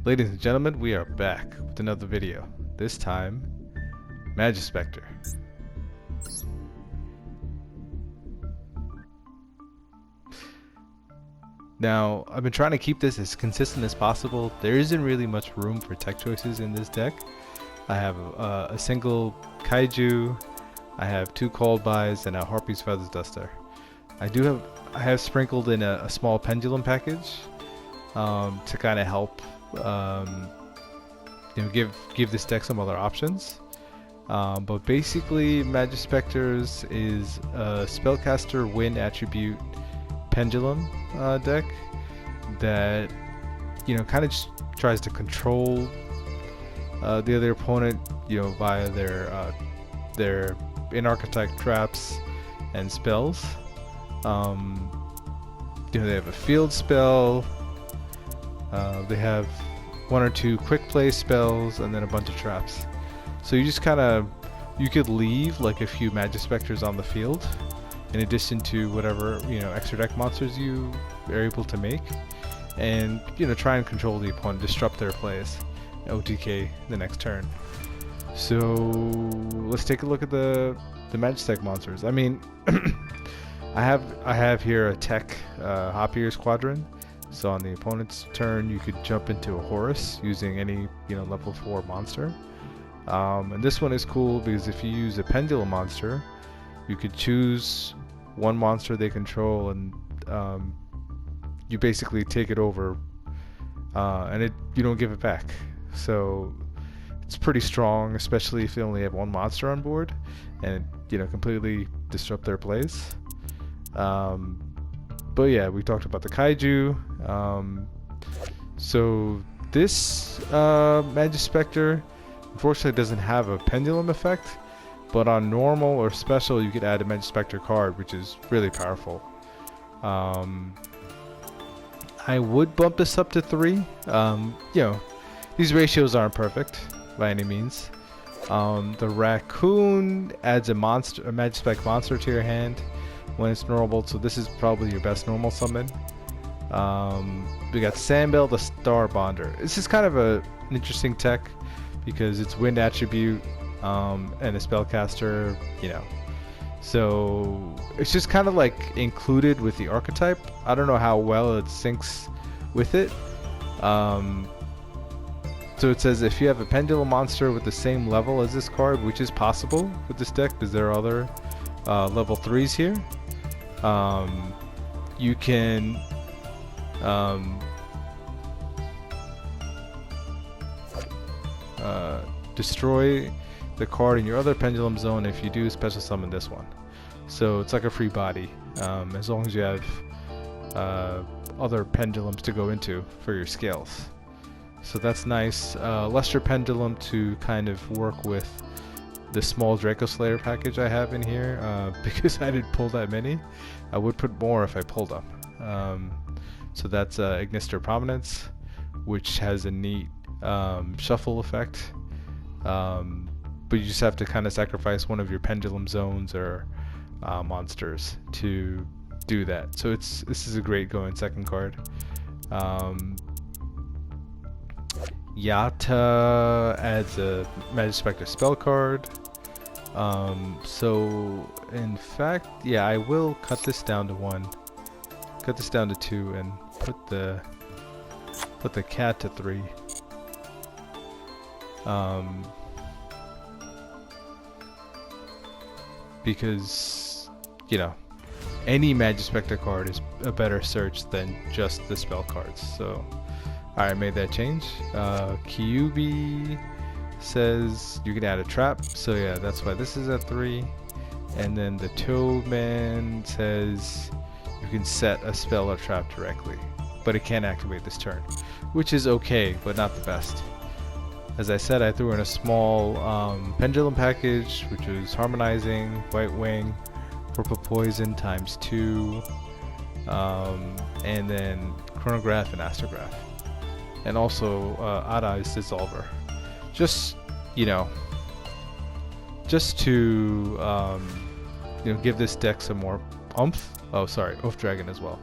Ladies and gentlemen, we are back with another video. This time, Majespecter. Now, I've been trying to keep this as consistent as possible. There isn't really much room for tech choices in this deck. I have a single Kaiju, I have two Cold Buys, and a Harpy's Feathers Duster. I have sprinkled in a small Pendulum package to kind of help give this deck some other options. But basically, Majespecter's is a Spellcaster Win attribute Pendulum deck that kind of just tries to control the other opponent, via their in-archetype traps and spells. They have a field spell. They have one or two quick play spells, and then a bunch of traps. So you just you could leave like a few Majespecters on the field, in addition to whatever extra deck monsters you are able to make, and try and control the opponent, disrupt their plays, OTK the next turn. So let's take a look at the Majestec monsters. I mean, I have here a tech Hopier Squadron. So on the opponent's turn, you could jump into a Horus using any level 4 monster. And this one is cool because if you use a Pendulum monster, you could choose one monster they control, and you basically take it over, and you don't give it back. So it's pretty strong, especially if you only have one monster on board, and completely disrupt their plays. But yeah, we talked about the Kaiju. So this Majespecter unfortunately doesn't have a Pendulum effect, but on normal or special you could add a Majespecter card, which is really powerful. I would bump this up to 3. These ratios aren't perfect by any means. The Raccoon adds a Majespec monster to your hand when it's normal, so this is probably your best normal summon. We got Sandbell, the Star Bonder. This is kind of an interesting tech because it's wind attribute and a spellcaster, so it's just kind of like included with the archetype. I don't know how well it syncs with it. So it says if you have a Pendulum monster with the same level as this card, which is possible with this deck because there are other level 3s here, you can destroy the card in your other Pendulum zone if you do special summon this one. So it's like a free body, as long as you have other Pendulums to go into for your scales. So that's nice. Lesser Pendulum to kind of work with the small Draco Slayer package I have in here, because I didn't pull that many. I would put more if I pulled them. So that's Ignister Prominence, which has a neat shuffle effect. But you just have to kind of sacrifice one of your Pendulum zones or monsters to do that. So this is a great going second card. Yata adds a Majespecter spell card. So in fact, yeah, I will cut this down to 1, cut this down to 2, and put the cat to 3. Because any Majespecter card is a better search than just the spell cards. So I made that change. Kyubi says you can add a trap, so yeah, that's why this is at 3. And then the Toadman says you can set a spell or trap directly, but it can't activate this turn, which is okay, but not the best. As I said, I threw in a small Pendulum package, which was Harmonizing, White Wing, Purple Poison ×2, and then Chronograph and Astrograph. And also Odd Eyes Dissolver. Just to give this deck some more oomph. Oh, sorry, Oath Dragon as well.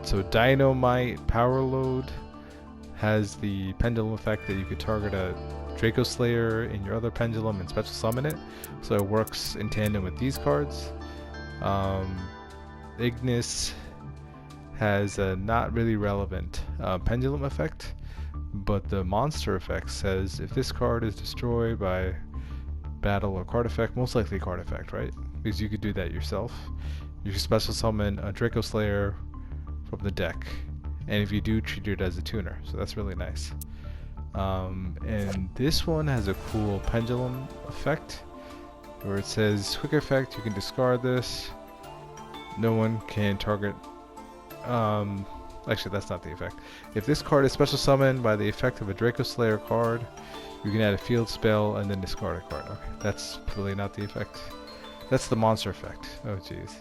So Dynamite, Power Load, has the Pendulum effect that you could target a Draco Slayer in your other Pendulum and special summon it, so it works in tandem with these cards. Ignis has a not really relevant Pendulum effect, but the monster effect says if this card is destroyed by battle or card effect, most likely card effect, right? Because you could do that yourself. You can special summon a Draco Slayer from the deck, and if you do, treat it as a tuner, so that's really nice. And this one has a cool Pendulum effect where it says quick effect, you can discard this, no one can target actually that's not the effect. If this card is special summoned by the effect of a Draco Slayer card, you can add a field spell and then discard a card. Okay, that's really not the effect. That's the monster effect. Oh jeez.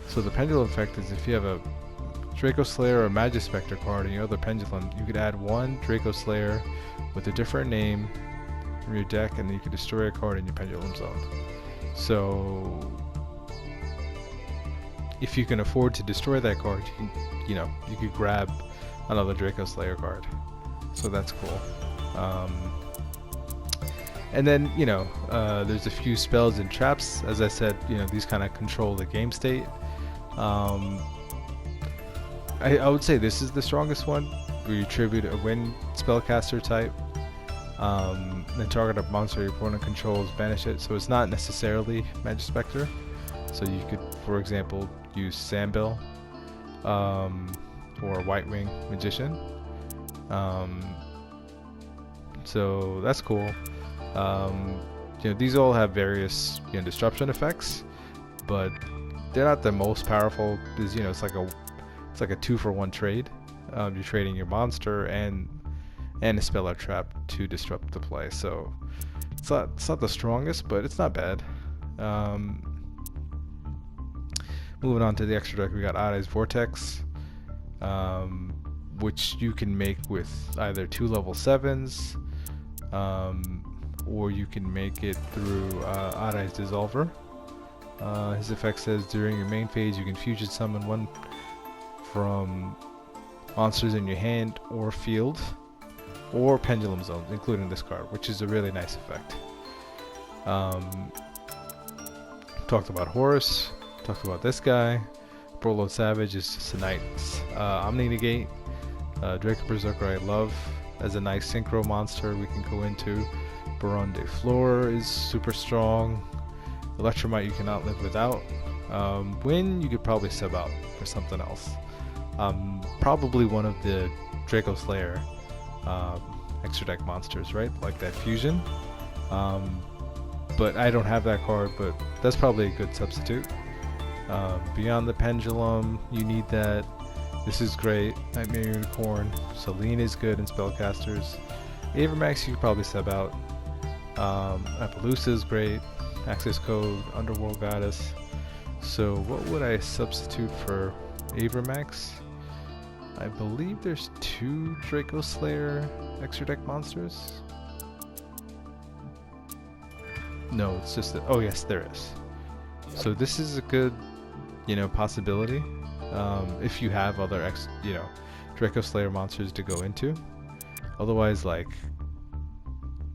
So the Pendulum effect is if you have a Draco Slayer or Majespecter card in your other Pendulum, you could add one Draco Slayer with a different name from your deck, and then you can destroy a card in your Pendulum zone. So if you can afford to destroy that card, you could grab another Draco Slayer card. So that's cool. And then, there's a few spells and traps. As I said, these kind of control the game state. I would say this is the strongest one, where you tribute a wind spellcaster type. Then target a monster your opponent controls, banish it. So it's not necessarily Majespecter. So you could, for example, use Sandbill or White Wing Magician. So that's cool. These all have various disruption effects, but they're not the most powerful. Because it's like a 2-for-1 trade. You're trading your monster and a spell or trap to disrupt the play. So it's not the strongest, but it's not bad. Moving on to the extra deck, we got Odd Eyes Vortex, which you can make with either 2 level 7s, or you can make it through Odd Eyes Dissolver. His effect says during your main phase you can fusion summon one from monsters in your hand or field, or Pendulum zones, including this card, which is a really nice effect. Talked about Horus. Talked about this guy. Brolo Savage is just a nice Omni Negate. Draco Berserker I love as a nice synchro monster we can go into. Baron de Fleur is super strong. Electromite you cannot live without. Wind you could probably sub out for something else. Probably one of the Draco Slayer extra deck monsters, right? Like that fusion. But I don't have that card, but that's probably a good substitute. Beyond the Pendulum, you need that. This is great. Nightmare Unicorn. Selene is good in spellcasters. Avermax you could probably sub out. Appaloosa is great. Access Code, Underworld Goddess. So what would I substitute for Avermax? I believe there's 2 Draco Slayer extra deck monsters. No, it's just that. Oh yes, there is. So this is a good possibility if you have other Draco Slayer monsters to go into. Otherwise, like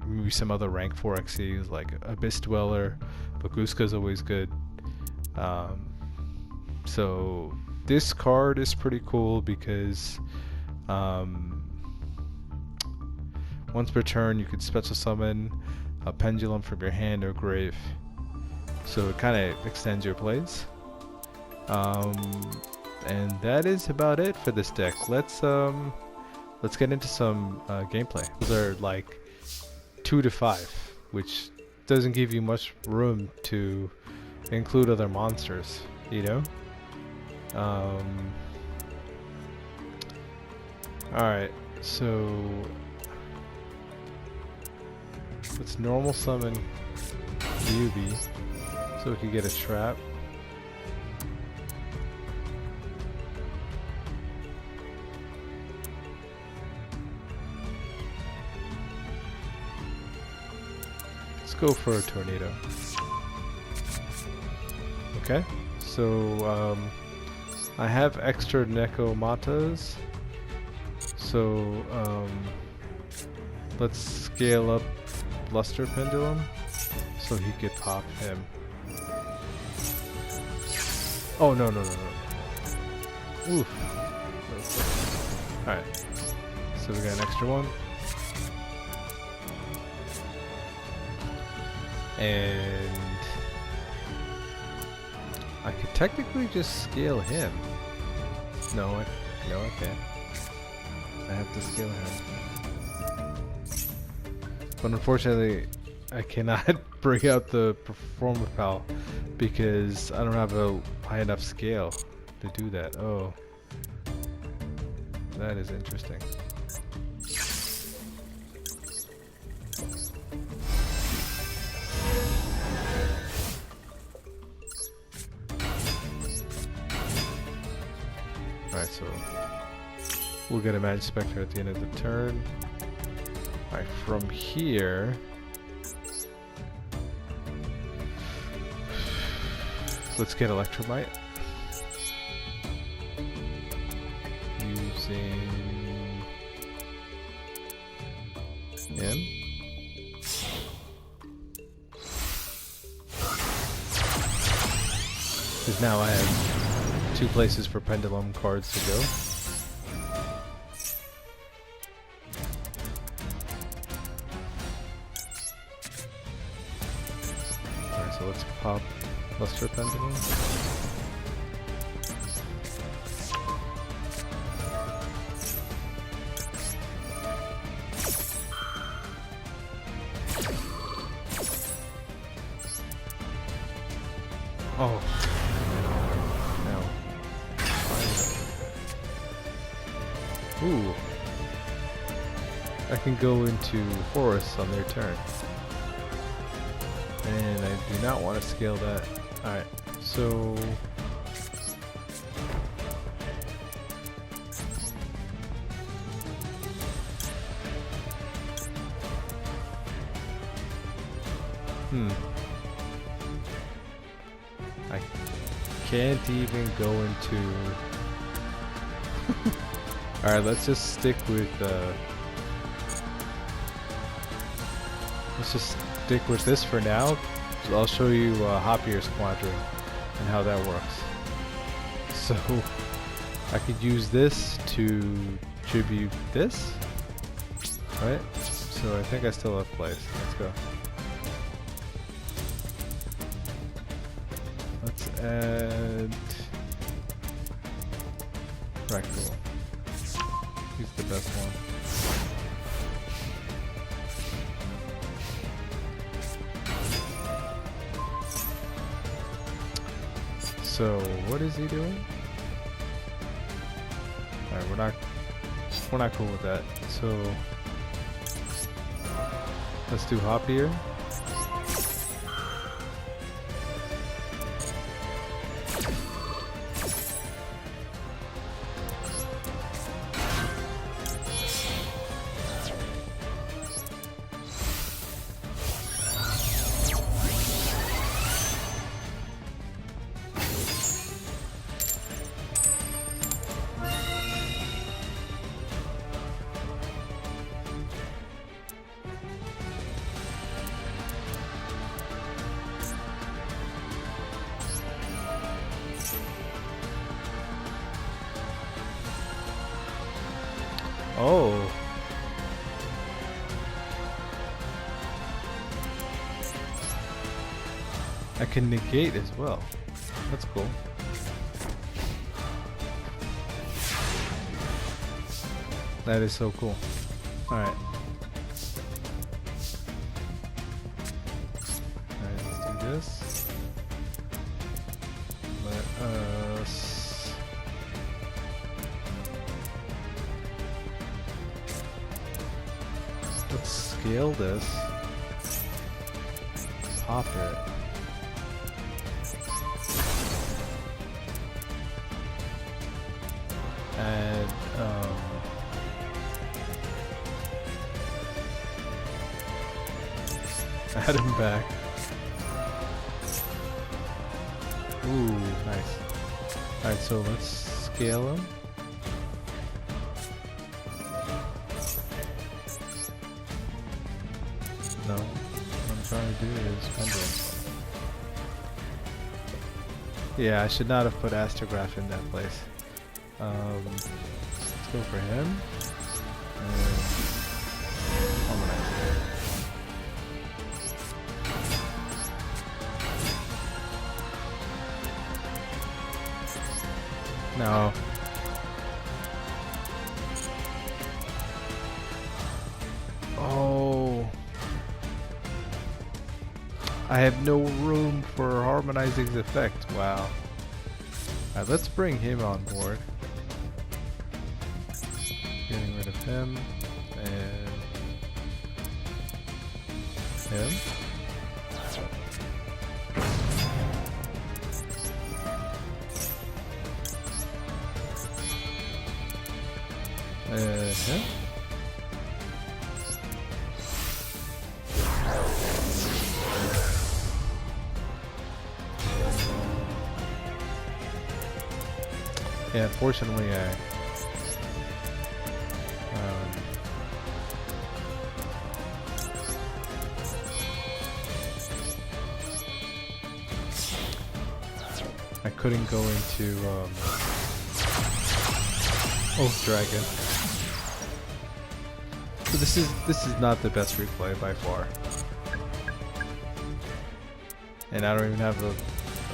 maybe some other rank 4 XCs like Abyss Dweller, Baguska is always good. So this card is pretty cool because once per turn you could special summon a Pendulum from your hand or grave. So it kind of extends your plays. And that is about it for this deck. Let's get into some gameplay. Those are like 2 to 5, which doesn't give you much room to include other monsters, Alright, so let's normal summon Yubi so we can get a trap. Let's go for a tornado. Okay, so I have extra Nekomatas, So let's scale up Luster Pendulum so he could pop him. Oh no no no no! Oof. All right. So we got an extra one. And I could technically just scale him. No, I can't. I have to scale him. But unfortunately, I cannot bring out the Performer Pal because I don't have a high enough scale to do that. Oh, that is interesting. Alright, so we'll get a Majespecter at the end of the turn. Alright, from here, let's get Electromite. Using him. Because now I have 2 places for Pendulum cards to go. Alright, so let's pop Luster Pendulum. Oh. Ooh. I can go into Forest on their turn. And I do not want to scale that. Alright, so... I can't even go into... Alright, let's just stick with let's just stick with this for now. So I'll show you Hoppier Squadron and how that works. So I could use this to tribute this, right? So I think I still have place. Let's go. Let's add Fractal. He's the best one. So what is he doing? Alright, we're not cool with that. So let's do Hoppier. Oh. I can negate as well. That's cool. That is so cool. Alright. Alright, let's do this. Let us... Let's scale this. Pop it. And add him back. Ooh, nice. Alright, so let's scale him. No. What I'm trying to do is Pendulum. Yeah, I should not have put Astrograph in that place. Let's go for him. And Harmonize. No. Oh. I have no room for Harmonizing's effect. Wow. Alright, let's bring him on board. Getting rid of him. And him. Him. Yeah, unfortunately, I couldn't go into oh, dragon. So this is not the best replay by far, and I don't even have a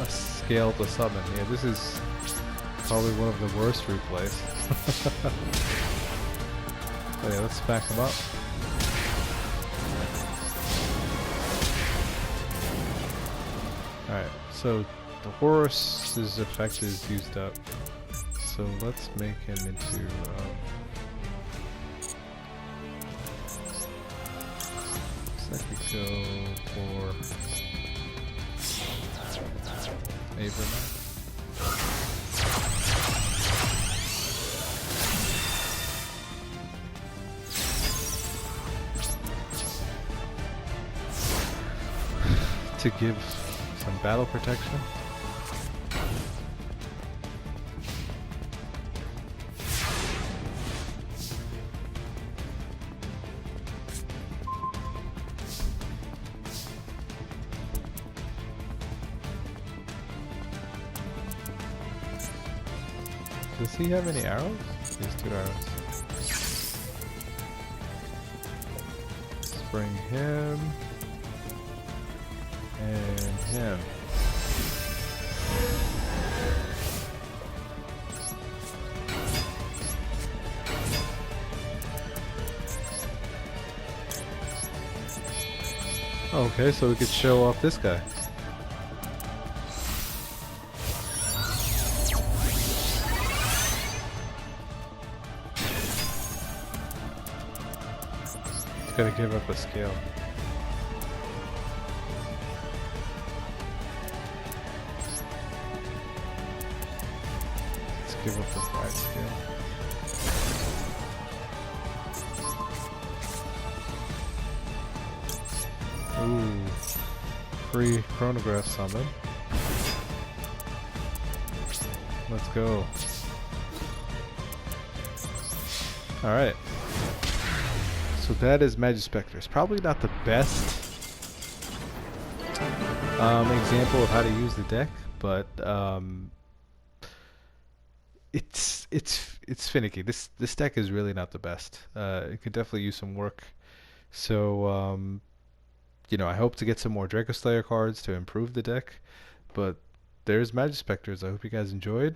scale to summon. Yeah, this is probably one of the worst replays. But yeah, let's back him up. Alright, so the Horus's effect is used up. So let's make him into I could go for Abraham. To give some battle protection. Does he have any arrows? He has 2 arrows. Let's bring him. And him. Okay, so we could show off this guy. It's gotta give up a scale. Give up the 5 scale. Ooh. Free chronograph summon. Let's go. Alright. So that is Majespecter. It's probably not the best example of how to use the deck, but it's finicky. This deck is really not the best. It could definitely use some work. So you know, I hope to get some more Draco Slayer cards to improve the deck. But there's Majespecters. I hope you guys enjoyed.